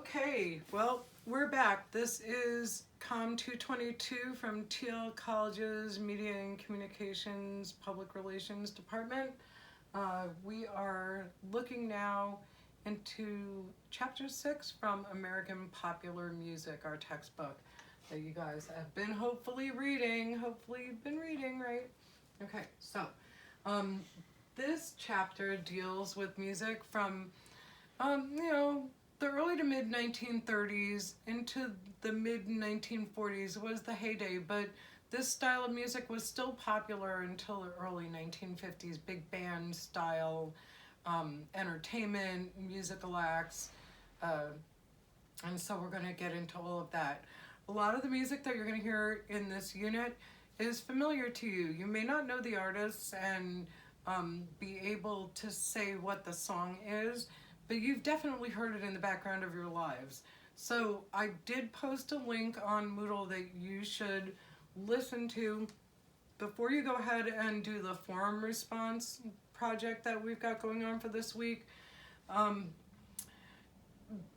Okay, well, we're back. This is Com 222 from TL College's Media and Communications Public Relations Department. We are looking now into Chapter 6 from American Popular Music, our textbook that you guys have been hopefully reading. Hopefully you've been reading, right? Okay, so this chapter deals with music from the early to mid 1930s into the mid 1940s was the heyday, but this style of music was still popular until the early 1950s. Big band style, entertainment, musical acts, and so we're going to get into all of that. A lot of the music that you're going to hear in this unit is familiar to you. You may not know the artists and be able to say what the song is, but you've definitely heard it in the background of your lives. So I did post a link on Moodle that you should listen to before you go ahead and do the forum response project that we've got going on for this week,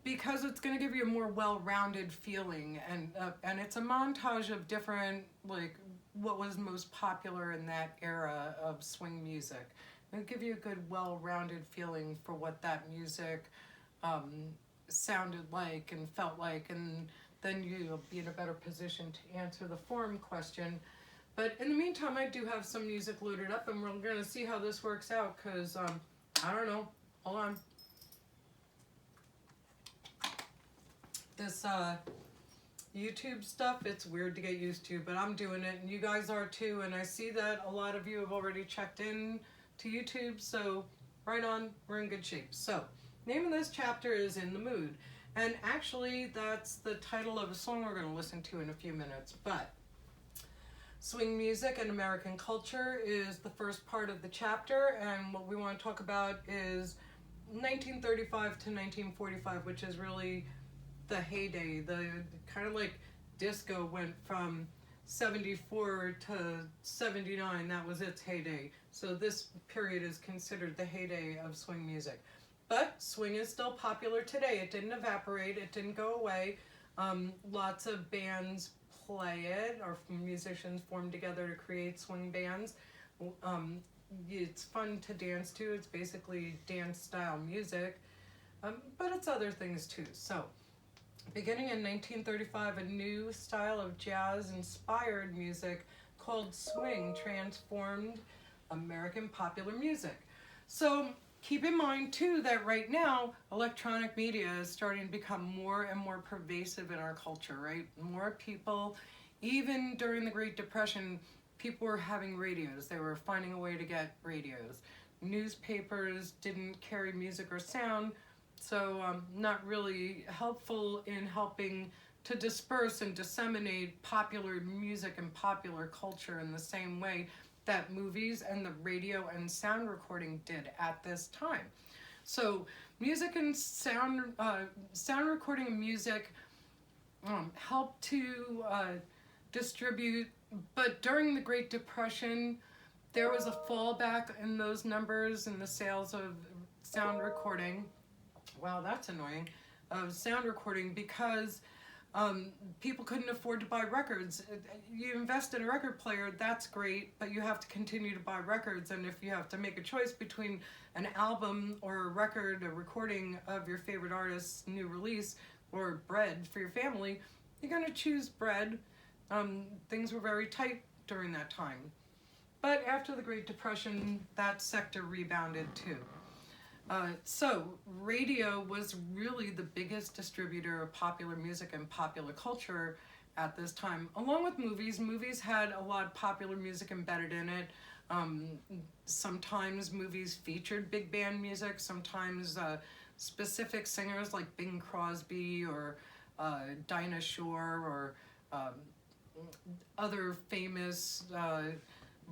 because it's going to give you a more well-rounded feeling, and it's a montage of different, like, what was most popular in that era of swing music. It'll give you a good, well-rounded feeling for what that music sounded like and felt like, and then you'll be in a better position to answer the forum question. But in the meantime, I do have some music loaded up, and we're going to see how this works out, because, I don't know. Hold on. This YouTube stuff, it's weird to get used to, but I'm doing it, and you guys are too, and I see that a lot of you have already checked in to YouTube, so right on, we're in good shape. So, name of this chapter is In the Mood, and actually that's the title of a song we're going to listen to in a few minutes, but swing music and American culture is the first part of the chapter, and what we want to talk about is 1935 to 1945, which is really the heyday. The kind of like disco went from 74 to 79, that was its heyday. So this period is considered the heyday of swing music. But swing is still popular today. It didn't evaporate, it didn't go away. Lots of bands play it, or musicians form together to create swing bands. It's fun to dance to. It's basically dance style music, but it's other things too. So beginning in 1935, a new style of jazz-inspired music called swing transformed American popular music. So keep in mind too that right now electronic media is starting to become more and more pervasive in our culture, right? More people, even during the Great Depression, people were having radios. They were finding a way to get radios. Newspapers didn't carry music or sound, so not really helpful in helping to disperse and disseminate popular music and popular culture in the same way that movies and the radio and sound recording did at this time. So music and sound recording and music helped to distribute, but during the Great Depression, there was a fallback in those numbers and the sales of sound recording. Wow, that's annoying. Sound recording, because people couldn't afford to buy records. You invest in a record player, that's great, but you have to continue to buy records, and if you have to make a choice between an album or a record, a recording of your favorite artist's new release, or bread for your family, you're going to choose bread. Things were very tight during that time. But after the Great Depression, that sector rebounded too. So radio was really the biggest distributor of popular music and popular culture at this time, along with movies. Movies had a lot of popular music embedded in it. Sometimes movies featured big band music, sometimes specific singers like Bing Crosby or Dinah Shore, or other famous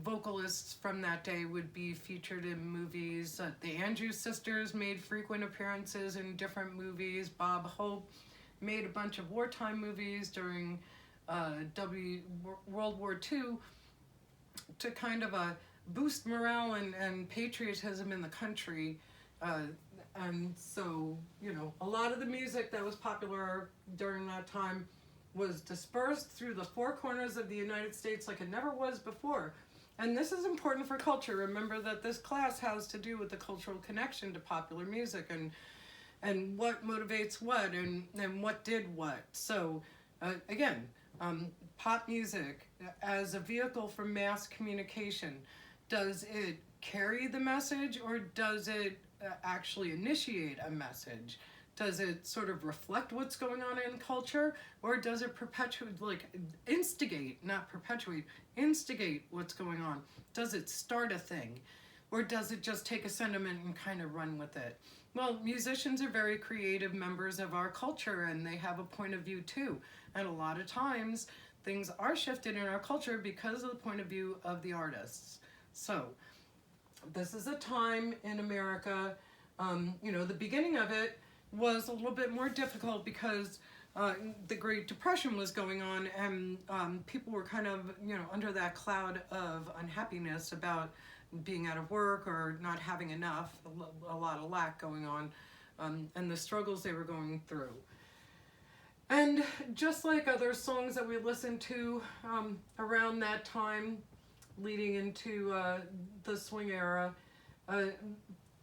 vocalists from that day would be featured in movies. The Andrews Sisters made frequent appearances in different movies. Bob Hope made a bunch of wartime movies during World War II to kind of boost morale and patriotism in the country. And so, you know, a lot of the music that was popular during that time was dispersed through the four corners of the United States like it never was before. And this is important for culture. Remember that this class has to do with the cultural connection to popular music and what motivates what and what did what. So again, pop music as a vehicle for mass communication, does it carry the message or does it actually initiate a message? Does it sort of reflect what's going on in culture, or does it perpetuate, like instigate, not perpetuate, instigate what's going on? Does it start a thing, or does it just take a sentiment and kind of run with it? Well, musicians are very creative members of our culture, and they have a point of view too. And a lot of times, things are shifted in our culture because of the point of view of the artists. So, this is a time in America, you know, the beginning of it was a little bit more difficult because the Great Depression was going on, and people were kind of, you know, under that cloud of unhappiness about being out of work or not having enough, a lot of lack going on, and the struggles they were going through. And just like other songs that we listened to around that time, leading into the swing era,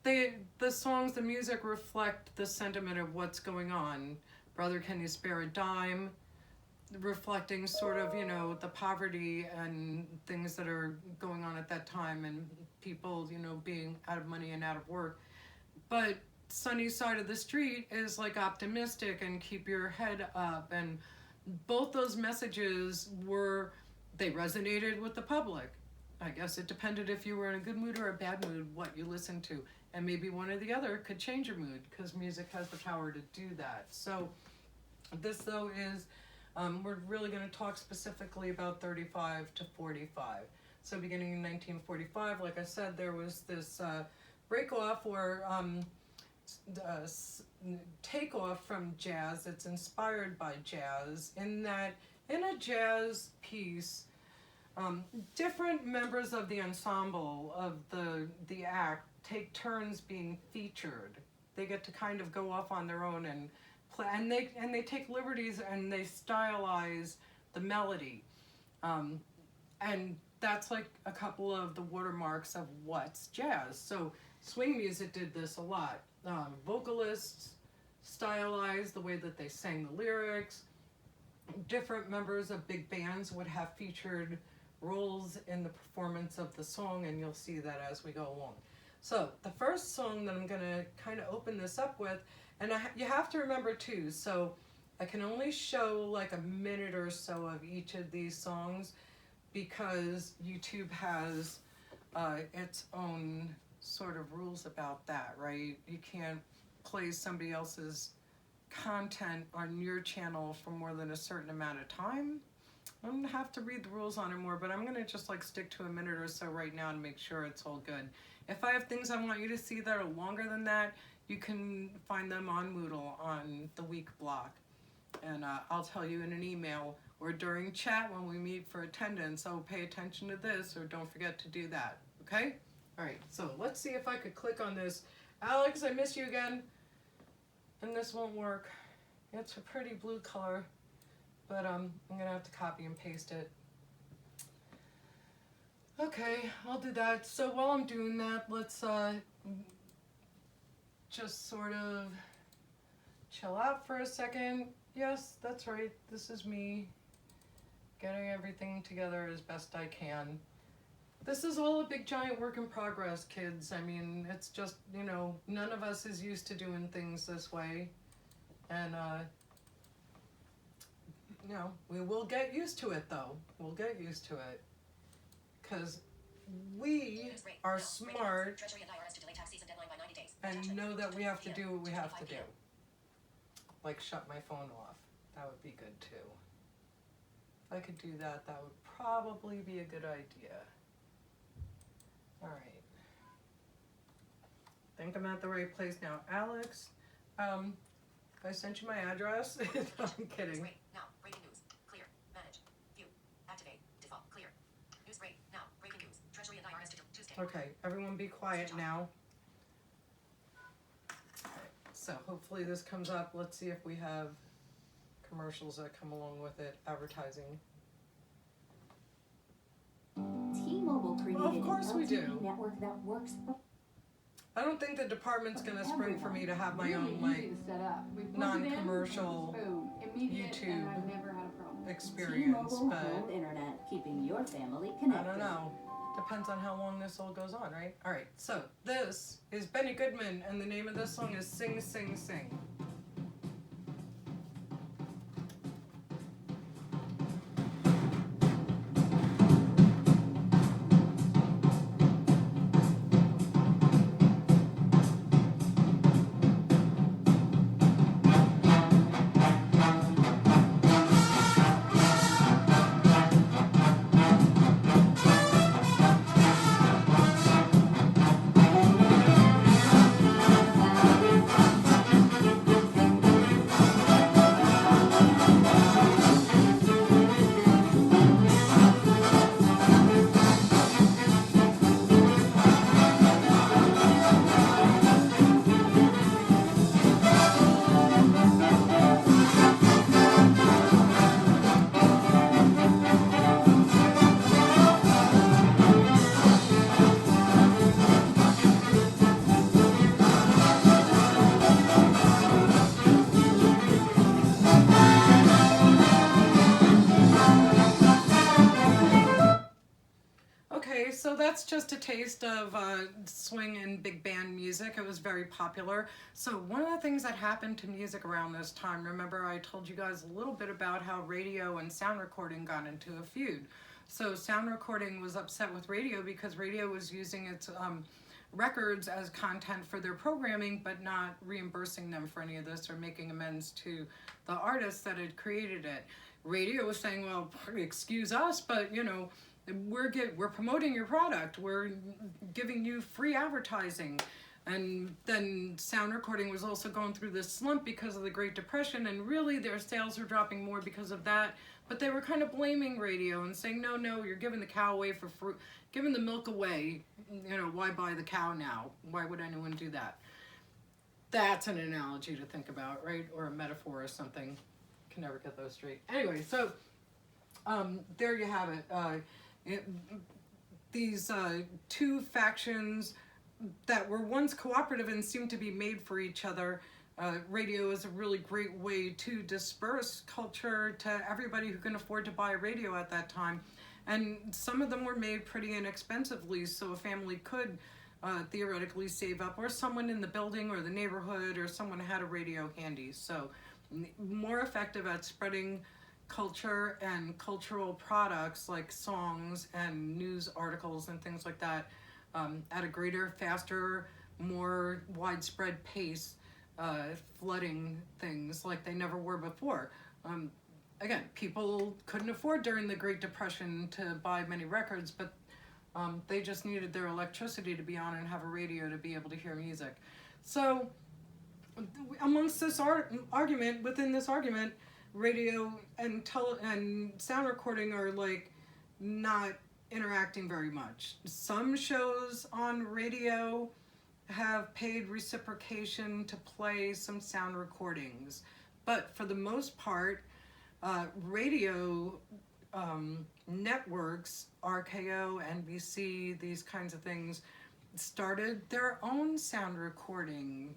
the songs, the music reflect the sentiment of what's going on. Brother, Can You Spare a Dime? Reflecting sort of, you know, the poverty and things that are going on at that time and people, you know, being out of money and out of work. But Sunny Side of the Street is like optimistic and keep your head up. And both those messages they resonated with the public. I guess it depended if you were in a good mood or a bad mood, what you listened to. And maybe one or the other could change your mood because music has the power to do that. So this, though, is, we're really going to talk specifically about 35 to 45. So beginning in 1945, like I said, there was this break-off or takeoff from jazz. It's inspired by jazz in that in a jazz piece, different members of the ensemble of the act take turns being featured. They get to kind of go off on their own and play, and they take liberties and they stylize the melody, and that's like a couple of the watermarks of what's jazz. So swing music did this a lot. Vocalists stylized the way that they sang the lyrics. Different members of big bands would have featured roles in the performance of the song, and you'll see that as we go along. So the first song that I'm going to kind of open this up with, and you have to remember too, so I can only show like a minute or so of each of these songs because YouTube has its own sort of rules about that, right? You can't play somebody else's content on your channel for more than a certain amount of time. I'm gonna have to read the rules on it more, but I'm gonna just like stick to a minute or so right now and make sure it's all good. If I have things I want you to see that are longer than that, you can find them on Moodle on the week block. And I'll tell you in an email or during chat when we meet for attendance, oh, pay attention to this or don't forget to do that, okay? All right, so let's see if I could click on this. Alex, I miss you again. And this won't work. It's a pretty blue color, but I'm gonna have to copy and paste it. Okay, I'll do that. So while I'm doing that, let's just sort of chill out for a second. Yes, that's right. This is me getting everything together as best I can. This is all a big giant work in progress, kids. I mean, it's just, you know, none of us is used to doing things this way. And, you know, we will get used to it, though. We'll get used to it. Because we are smart and know that we have to do what we have to do. Like shut my phone off. That would be good, too. If I could do that, that would probably be a good idea. All right. I think I'm at the right place now. Alex, I sent you my address. I'm kidding. News now, breaking news. Clear. Manage. View. Activate. Default. Clear. News break. Now, breaking news. Treasury and IRS Tuesday. Okay, everyone be quiet now. So hopefully this comes up. Let's see if we have commercials that come along with it, advertising. T-Mobile created Of course an we LTE do. network that works I don't think the department's gonna spring for me to have my Really own easy like to set up. We plugged it in, non-commercial boom, immediate, YouTube and I've never had a problem. experience, T-Mobile but Home Internet, keeping your family I connected. don't know. Depends on how long this all goes on, right? All right. So this is Benny Goodman, and the name of this song is "Sing, Sing, Sing." Okay, so that's just a taste of swing and big band music. It was very popular. So one of the things that happened to music around this time, remember I told you guys a little bit about how radio and sound recording got into a feud. So sound recording was upset with radio because radio was using its records as content for their programming, but not reimbursing them for any of this or making amends to the artists that had created it. Radio was saying, well, excuse us, but you know, we're promoting your product, we're giving you free advertising. And then sound recording was also going through this slump because of the Great Depression, and really their sales were dropping more because of that. But they were kind of blaming radio and saying, no, you're giving the cow away for free, giving the milk away. You know, why buy the cow now? Why would anyone do that? That's an analogy to think about, right? Or a metaphor or something. Can never get those straight. Anyway, so there you have it. These two factions that were once cooperative and seemed to be made for each other. Radio is a really great way to disperse culture to everybody who can afford to buy a radio at that time. And some of them were made pretty inexpensively, so a family could theoretically save up, or someone in the building or the neighborhood or someone had a radio handy. So more effective at spreading culture and cultural products like songs and news articles and things like that at a greater, faster, more widespread pace, flooding things like they never were before. Again, people couldn't afford during the Great Depression to buy many records, but they just needed their electricity to be on and have a radio to be able to hear music. So amongst this argument, within this argument, radio and sound recording are like not interacting very much. Some shows on radio have paid reciprocation to play some sound recordings, but for the most part, radio networks, RKO, NBC, these kinds of things, started their own sound recording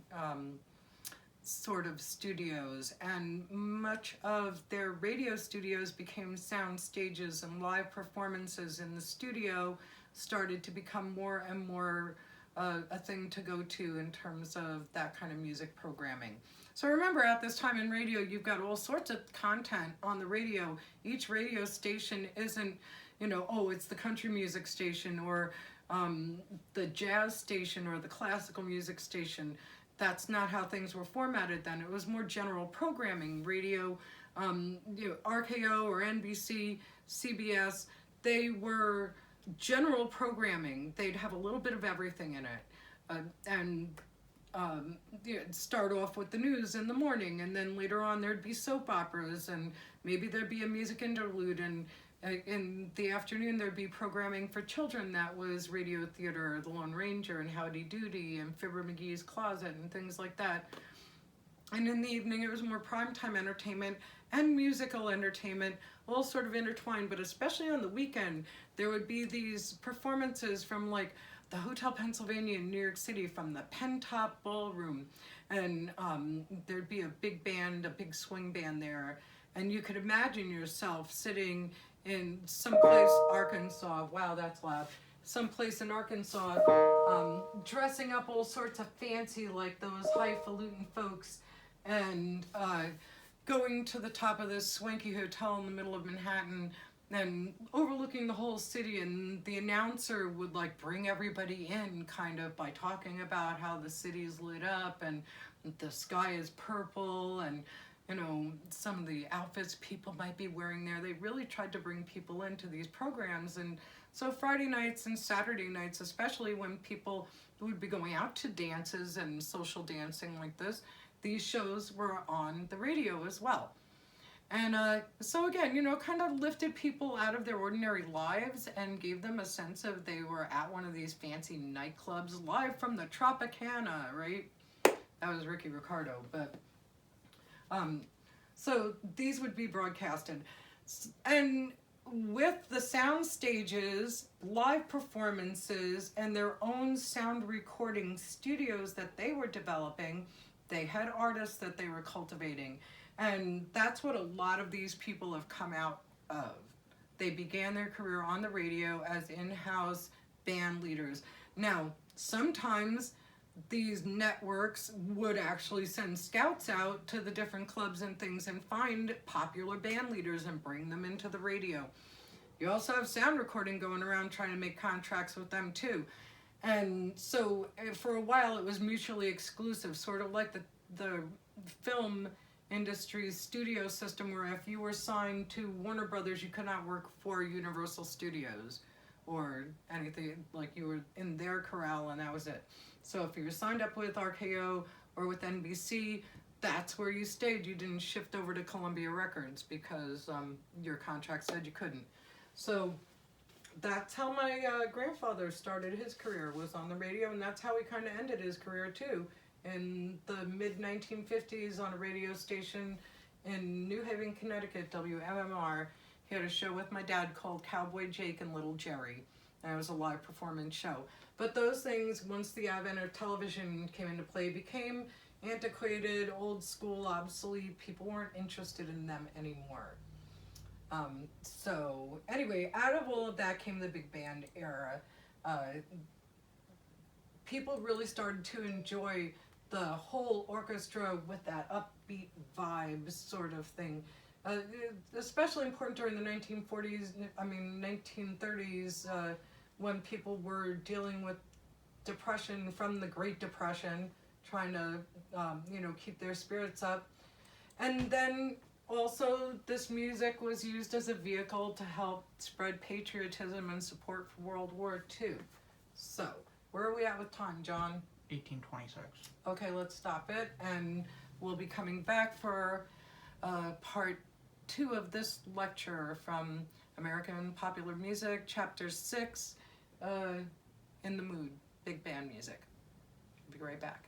sort of studios, and much of their radio studios became sound stages, and live performances in the studio started to become more and more a thing to go to in terms of that kind of music programming. So remember, at this time in radio, you've got all sorts of content on the radio. Each radio station isn't, you know, oh, it's the country music station or the jazz station or the classical music station. That's not how things were formatted then. It was more general programming. Radio, RKO or NBC, CBS, they were general programming. They'd have a little bit of everything in it. Start off with the news in the morning, and then later on there'd be soap operas, and maybe there'd be a music interlude, and in the afternoon there'd be programming for children that was radio theater, The Lone Ranger and Howdy Doody and Fibber McGee's Closet and things like that. And in the evening, it was more primetime entertainment and musical entertainment, all sort of intertwined. But especially on the weekend, there would be these performances from like the Hotel Pennsylvania in New York City, from the Pentop Ballroom. And there'd be a big band, a big swing band there. And you could imagine yourself sitting in someplace, Arkansas, wow, that's loud, someplace in Arkansas, dressing up all sorts of fancy like those highfalutin folks, and going to the top of this swanky hotel in the middle of Manhattan and overlooking the whole city, and the announcer would like bring everybody in kind of by talking about how the city's lit up and the sky is purple, and you know, some of the outfits people might be wearing there. They really tried to bring people into these programs. And so Friday nights and Saturday nights, especially when people would be going out to dances and social dancing like this, these shows were on the radio as well. And so again, you know, kind of lifted people out of their ordinary lives and gave them a sense of they were at one of these fancy nightclubs live from the Tropicana, right? That was Ricky Ricardo, but so these would be broadcasted. And with the sound stages, live performances, and their own sound recording studios that they were developing, they had artists that they were cultivating. And that's what a lot of these people have come out of. They began their career on the radio as in-house band leaders. Now, sometimes these networks would actually send scouts out to the different clubs and things and find popular band leaders and bring them into the radio. You also have sound recording going around trying to make contracts with them too. And so for a while it was mutually exclusive, sort of like the film industry's studio system, where if you were signed to Warner Brothers, you could not work for Universal Studios or anything, like you were in their corral and that was it. So if you were signed up with RKO or with NBC, that's where you stayed. You didn't shift over to Columbia Records because your contract said you couldn't. So that's how my grandfather started his career, was on the radio, and that's how he kind of ended his career too. In the mid-1950s on a radio station in New Haven, Connecticut, WMMR, he had a show with my dad called Cowboy Jake and Little Jerry. And it was a live performance show. But those things, once the advent of television came into play, became antiquated, old school, obsolete. People weren't interested in them anymore. So anyway, out of all of that came the big band era. People really started to enjoy the whole orchestra with that upbeat vibes sort of thing. Especially important during the 1940s, 1930s, when people were dealing with depression from the Great Depression, trying to, keep their spirits up. And then also this music was used as a vehicle to help spread patriotism and support for World War II. So, where are we at with time, John? 1826. Okay, let's stop it, and we'll be coming back for part 2 of this lecture from American Popular Music, Chapter 6, In the Mood, Big Band Music. We'll be right back.